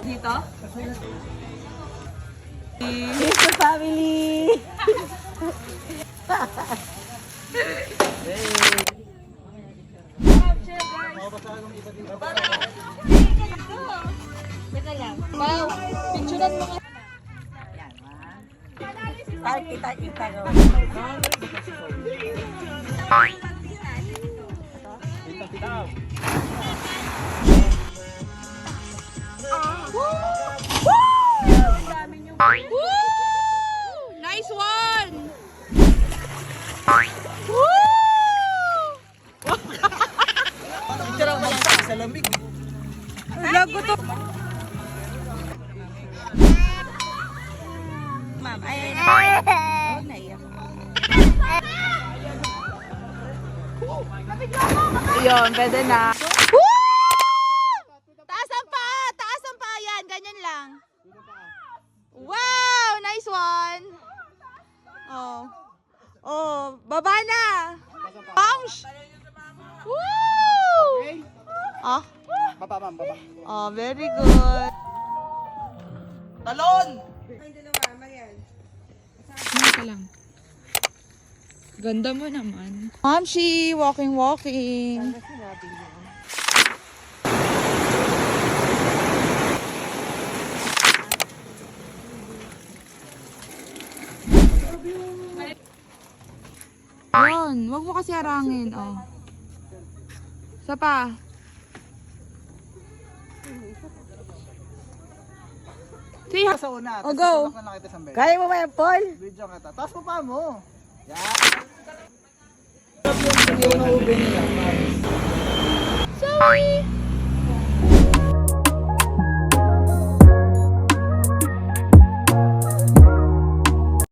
Dito? Dito family! Teka lang. Wow, picturean mo ka. Kita ko. Woo! Nice one! Picture mo lang sa lamig. Lago to. Ma'am, ay. Naiyak. Yun, pwede na. Taas ang paa! Taas ang paa yan! Ganyan lang. Wow! Nice one! Oh. Oh, baba na! Bounce! Woo! Ah? Baba, ma'am, baba. Oh, very good. Talon! Ka lang. Ganda mo naman. Mamshi, walking. Yun, wag mo kasi harangin. Oh. Isa pa. See, Sa una. Oh, go. Tapos na kita sa bed. kaya mo ba yan, Paul? Video kita. Taas mo pa mo. Yan. Sorry.